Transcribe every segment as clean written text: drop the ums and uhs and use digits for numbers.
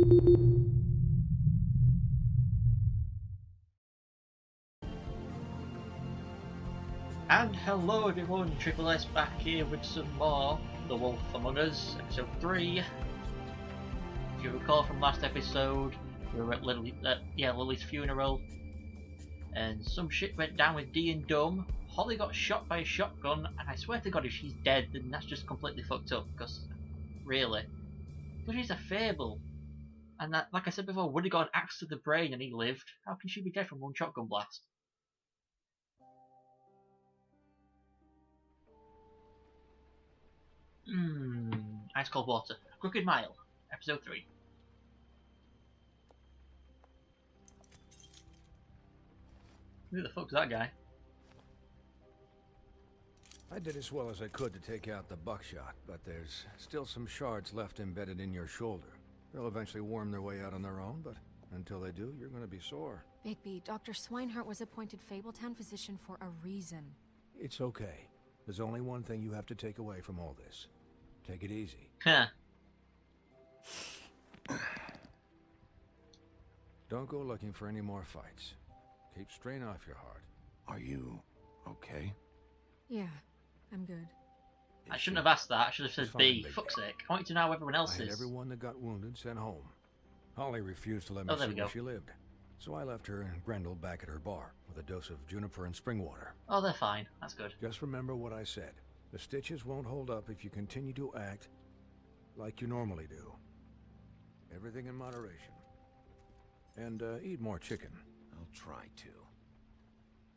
And hello everyone, Triple S back here with some more The Wolf Among Us, episode 3. If you recall from last episode, we were at Lily's funeral, and some shit went down with Dee and Dum. Holly got shot by a shotgun, and I swear to God if she's dead, then that's just completely fucked up, because, really. But she's a Fable, and that, like I said before, Woody got an axe to the brain and he lived. How can she be dead from one shotgun blast? Ice Cold Water. Crooked Mile, episode 3. Who the fuck's that guy? I did as well as I could to take out the buckshot, but there's still some shards left embedded in your shoulder. They'll eventually worm their way out on their own, but until they do, you're gonna be sore. Bigby, Dr. Swinehart was appointed Fabletown physician for a reason. It's okay. There's only one thing you have to take away from all this. Take it easy. Huh. Don't go looking for any more fights. Keep strain off your heart. Are you okay? Yeah, I'm good. I shouldn't have asked that. I should have said It's B. fine, Fuck's sake. I want you to know how everyone else I had is. everyone that got wounded sent home. Holly refused to let me Oh, there see we where go. she lived. So I left her and Grendel back at her bar with a dose of juniper and spring water. Oh, they're fine. That's good. Just remember what I said. The stitches won't hold up if you continue to act like you normally do. Everything in moderation. And eat more chicken. I'll try to.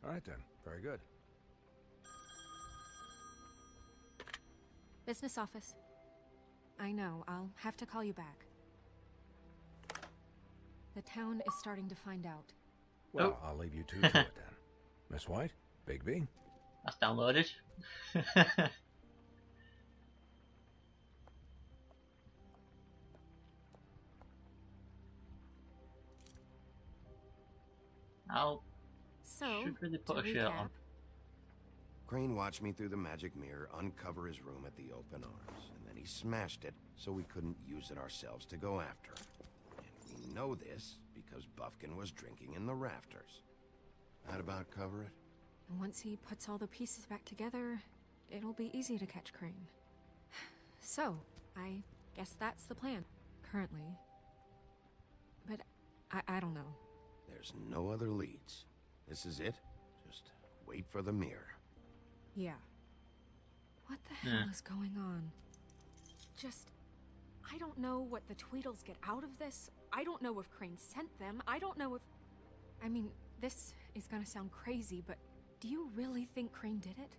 All right then. Very good. Business office. I know, I'll have to call you back. The town is starting to find out. Well, I'll leave you two to it then. Miss White, Bigby. That's downloaded. I'll So, should really to put a shirt on. recap, Crane watched me through the magic mirror uncover his room at the open arms, and then he smashed it so we couldn't use it ourselves to go after him. And we know this because Buffkin was drinking in the rafters. That about cover it? and once he puts all the pieces back together, it'll be easy to catch Crane. So, I guess that's the plan, currently. But I don't know. There's no other leads. This is it. Just wait for the mirror. Yeah. What the hell is going on? I don't know what the Tweedles get out of this. I don't know if Crane sent them. I don't know if... I mean, this is gonna sound crazy, but do you really think Crane did it?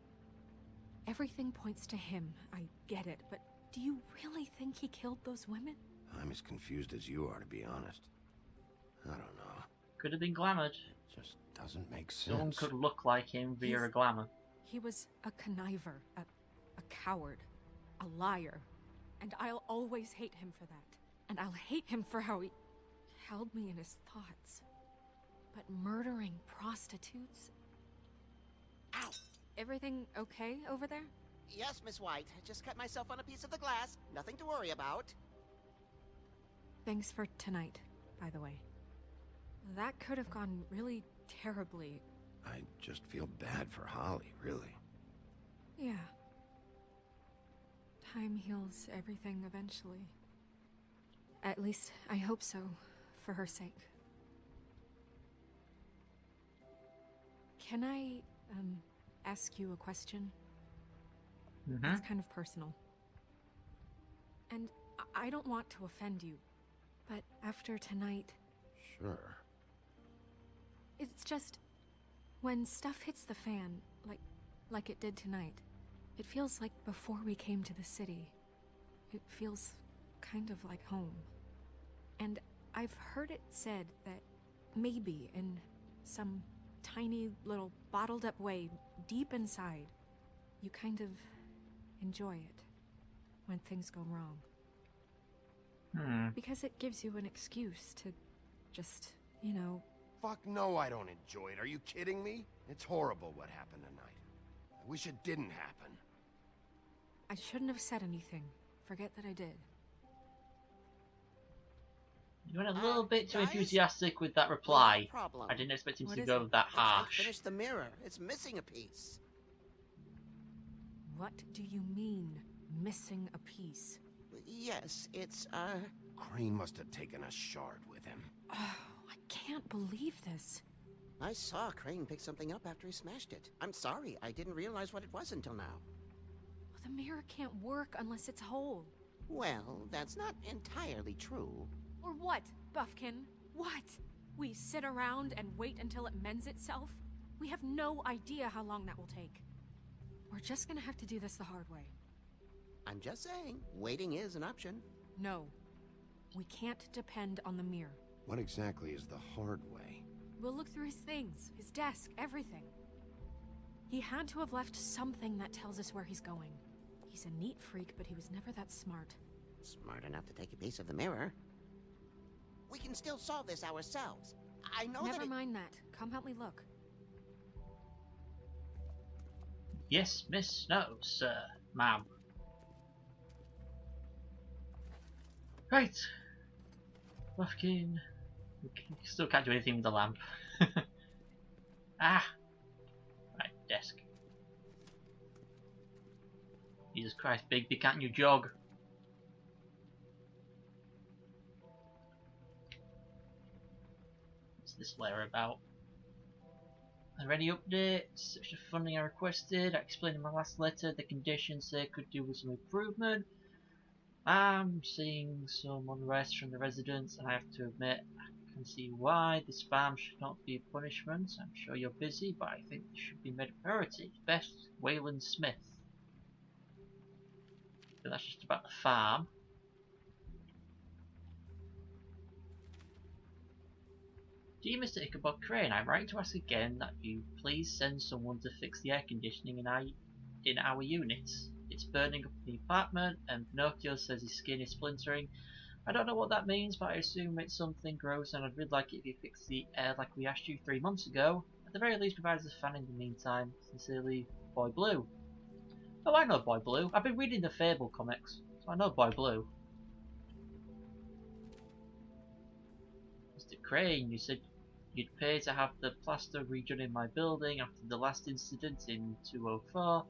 Everything points to him. I get it, but do you really think he killed those women? I'm as confused as you are, to be honest. I don't know. Could have been glamoured. It just doesn't make Someone sense. could look like him via a glamour. He was a conniver, a coward, a liar. And I'll always hate him for that. And I'll hate him for how he held me in his thoughts. But murdering prostitutes? Ow! Everything okay over there? Yes, Miss White. Just cut myself on a piece of the glass. Nothing to worry about. Thanks for tonight, by the way. That could have gone really terribly. I just feel bad for Holly, really. Yeah. Time heals everything eventually. At least, I hope so, for her sake. Can I, ask you a question? It's kind of personal. And I don't want to offend you, but after tonight... Sure. It's just... when stuff hits the fan, like it did tonight, it feels like before we came to the city. It feels kind of like home. And I've heard it said that maybe in some tiny little bottled up way deep inside, you kind of enjoy it when things go wrong. Because it gives you an excuse to just, you know... Fuck no, I don't enjoy it. Are you kidding me? It's horrible what happened tonight. I wish it didn't happen. I shouldn't have said anything. Forget that I did. You went a little bit too guys? enthusiastic with that We have a reply. problem. I didn't expect him What to is go it? that I can't harsh. finish the mirror. It's missing a piece. What do you mean, missing a piece? Yes, it's, Crane must have taken a shard with him. Oh, I can't believe this. I saw Crane pick something up after he smashed it. I'm sorry, I didn't realize what it was until now. Well, the mirror can't work unless it's whole. Well, that's not entirely true. Or what, Buffkin? What? We sit around and wait until it mends itself? We have no idea how long that will take. We're just gonna have to do this the hard way. I'm just saying, waiting is an option. No. We can't depend on the mirror. What exactly is the hard way? We'll look through his things, his desk, everything. He had to have left something that tells us where he's going. He's a neat freak, but he was never that smart. Smart enough to take a piece of the mirror. We can still solve this ourselves. I know Never that mind that. Come help me look. Yes, miss. No, sir. Ma'am. Right. Buffkin. We still can't do anything with the lamp. Ah! Right, desk. Jesus Christ, Bigby, can't you jog? What's this letter about? Are there any updates? Extra funding I requested. I explained in my last letter the conditions they could do with some improvement. I'm seeing some unrest from the residents, and I have to admit, I can see why. The spam should not be a punishment. I'm sure you're busy, but I think this should be made a priority. Best, Wayland Smith. But that's just about the farm. Dear Mr. Ichabod Crane, I'm writing to ask again that you please send someone to fix the air conditioning in our units. It's burning up in the apartment, and Pinocchio says his skin is splintering. I don't know what that means, but I assume it's something gross, and I'd really like it if you fix the air like we asked you 3 months ago. At the very least, provide us a fan in the meantime. Sincerely, Boy Blue. Oh, I know Boy Blue. I've been reading the Fable comics, so I know Boy Blue. Mr. Crane, you said you'd pay to have the plaster redone in my building after the last incident in 204.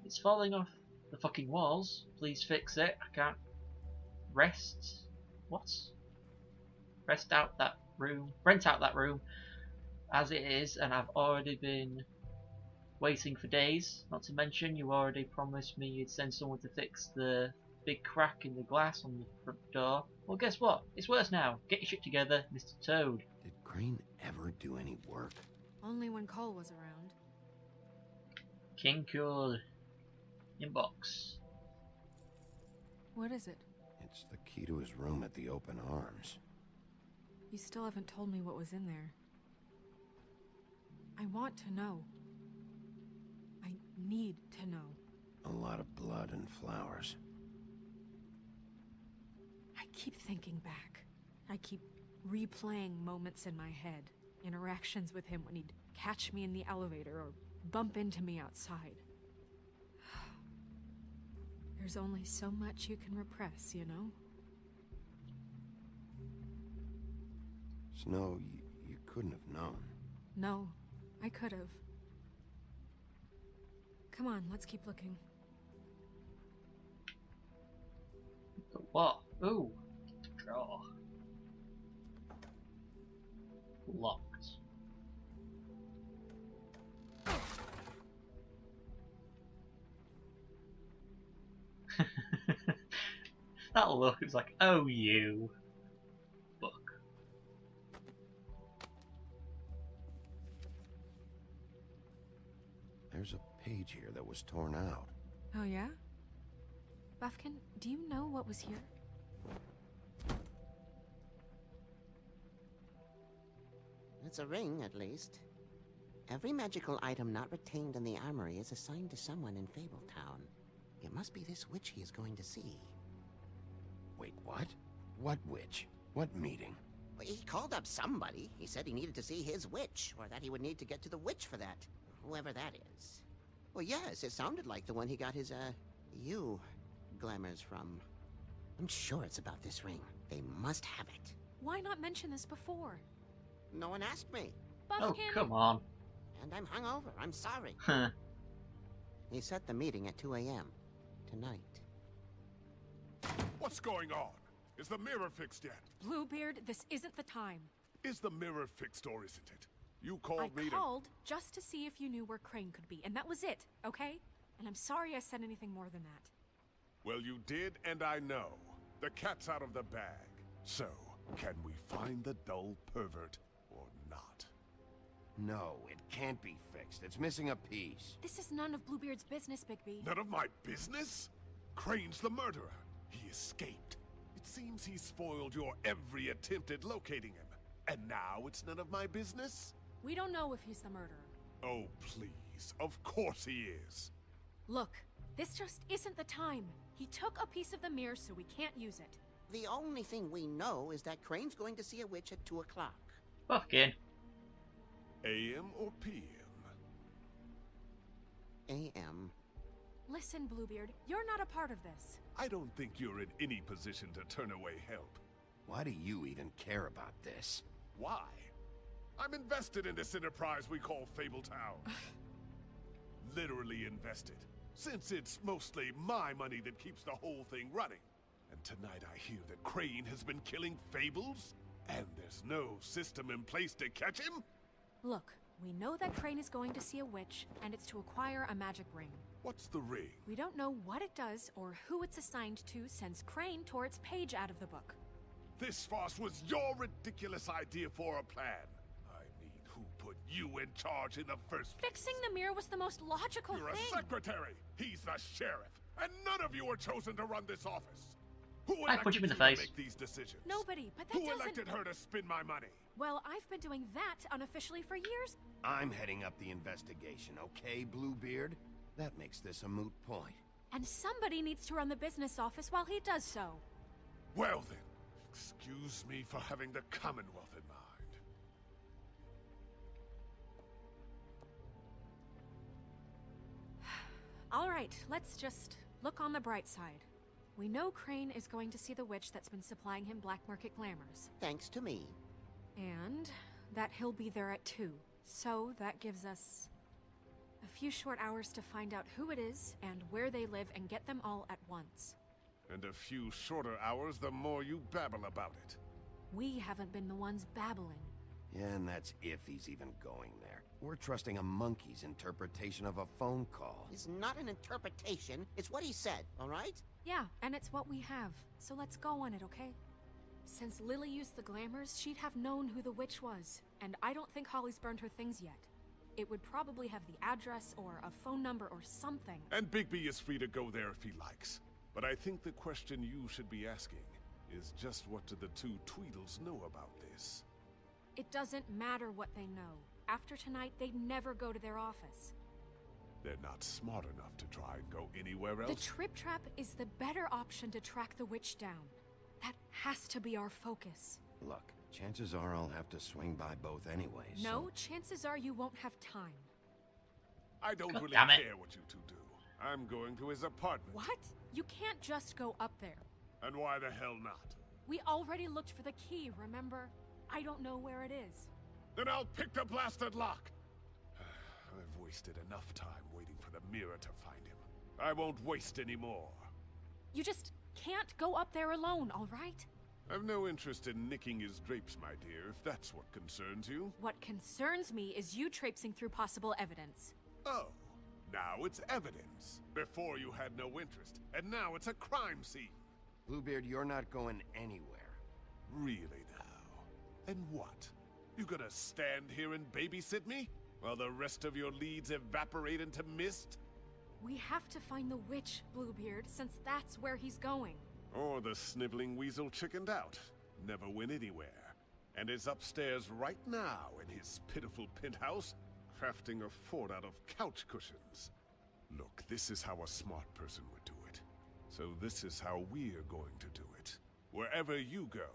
It's falling off the fucking walls. Please fix it. I can't rest. What? Rent out that room as it is, and I've already been waiting for days. Not to mention, you already promised me you'd send someone to fix the big crack in the glass on the front door. Well, guess what? It's worse now. Get your shit together, Mr. Toad. Did Crane ever do any work? Only when Cole was around. King Cool. Inbox. What is it? It's the key to his room at the Open Arms. You still haven't told me what was in there. I want to know. I need to know. A lot of blood and flowers. I keep thinking back. I keep replaying moments in my head. Interactions with him when he'd catch me in the elevator or bump into me outside. There's only so much you can repress, you know? Snow, you couldn't have known. No, I could have. Come on, let's keep looking. What? Ooh. Draw. Locked. That look, it's like, oh you. Book. There's a page here that was torn out. Oh yeah? Buffkin, do you know what was here? It's a ring, at least. Every magical item not retained in the armory is assigned to someone in Fabletown. It must be this witch he is going to see. Wait, what? What witch? What meeting? Well, he called up somebody. He said he needed to see his witch, or that he would need to get to the witch for that. Whoever that is. Well, yes, it sounded like the one he got his, glamours from. I'm sure it's about this ring. They must have it. Why not mention this before? No one asked me. Oh, Buffkin! come on. And I'm hungover. I'm sorry. Huh. He set the meeting at 2 a.m. tonight. What's going on? Is the mirror fixed yet? Bluebeard, this isn't the time. Is the mirror fixed or isn't it? You called I me called just to see if you knew where Crane could be, and that was it, okay? And I'm sorry I said anything more than that. Well, you did, and I know. The cat's out of the bag. So, can we find the dull pervert or not? No, it can't be fixed. It's missing a piece. This is none of Bluebeard's business, Bigby. None of my business? Crane's the murderer. He escaped. It seems he spoiled your every attempt at locating him. And now it's none of my business? We don't know if he's the murderer. Oh, please. Of course he is. Look, this just isn't the time. He took a piece of the mirror, so we can't use it. The only thing we know is that Crane's going to see a witch at 2 o'clock. Buffkin. AM or PM? A.M. Listen, Bluebeard, you're not a part of this. I don't think you're in any position to turn away help. Why do you even care about this? Why? I'm invested in this enterprise we call Fabletown. Literally invested. Since it's mostly my money that keeps the whole thing running. And tonight I hear that Crane has been killing Fables? And there's no system in place to catch him? Look, we know that Crane is going to see a witch, and it's to acquire a magic ring. What's the ring? We don't know what it does or who it's assigned to since Crane tore its page out of the book. This farce was your ridiculous idea for a plan. I mean, who put you in charge in the first place? Fixing the mirror was the most logical You're thing. a secretary. He's the sheriff. And none of you were chosen to run this office. Who I punch him in the face. to make these decisions? Nobody, but that Who doesn't... elected her to spend my money? Well, I've been doing that unofficially for years. I'm heading up the investigation, okay, Bluebeard? That makes this a moot point. And somebody needs to run the business office while he does so. Well then, excuse me for having the Commonwealth in mind. All right, let's just look on the bright side. We know Crane is going to see the witch that's been supplying him black market glamours. Thanks to me. And that he'll be there at 2. So that gives us a few short hours to find out who it is and where they live and get them all at once. And a few shorter hours the more you babble about it. We haven't been the ones babbling. Yeah, and that's if he's even going there. We're trusting a monkey's interpretation of a phone call. It's not an interpretation. It's what he said, all right? Yeah, and it's what we have. So let's go on it, okay? Since Lily used the glamours, she'd have known who the witch was. And I don't think Holly's burned her things yet. It would probably have the address or a phone number or something. And Bigby is free to go there if he likes. But I think the question you should be asking is just what do the two Tweedles know about this? It doesn't matter what they know. After tonight, they'd never go to their office. They're not smart enough to try and go anywhere else. The Trip Trap is the better option to track the witch down. That has to be our focus. Look, chances are I'll have to swing by both anyways. No, chances are you won't have time. I don't God really damn it. care what you two do. I'm going to his apartment. What? You can't just go up there. And why the hell not? We already looked for the key, remember? I don't know where it is. Then I'll pick the blasted lock. I've wasted enough time waiting for the mirror to find him. I won't waste any more. You just can't go up there alone, all right? I've no interest in nicking his drapes, my dear, if that's what concerns you. What concerns me is you traipsing through possible evidence. Oh, now it's evidence. Before you had no interest, and now it's a crime scene. Bluebeard, you're not going anywhere. Really now? And what? You gonna stand here and babysit me? While the rest of your leads evaporate into mist? We have to find the witch, Bluebeard, since that's where he's going. Or the sniveling weasel chickened out. Never went anywhere. And is upstairs right now in his pitiful penthouse, crafting a fort out of couch cushions. Look, this is how a smart person would do it. So this is how we're going to do it. Wherever you go,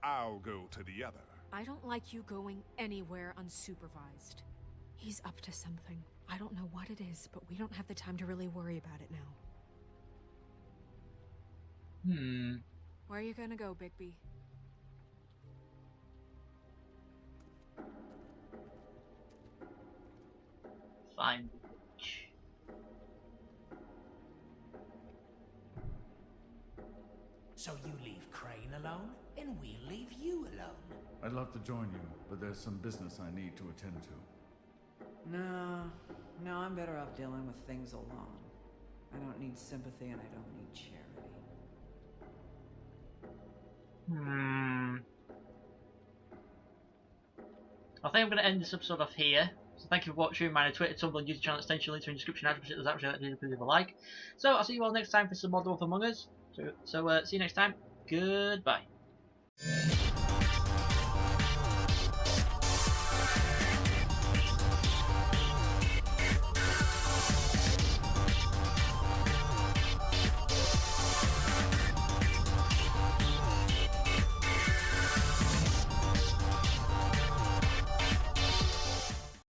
I'll go to the other. I don't like you going anywhere unsupervised. He's up to something. I don't know what it is, but we don't have the time to really worry about it now. Where are you gonna go, Bigby? find the witch. So you leave Crane alone, and we'll leave you alone. I'd love to join you, but there's some business I need to attend to. No, I'm better off dealing with things alone. I don't need sympathy and I don't need charity. I think I'm going to end this episode off here. So thank you for watching. My Twitter, Tumblr, and YouTube channel extension links are in the description. I appreciate that. Please leave a like. So I'll see you all next time for some more Wolf Among Us. So see you next time. Goodbye.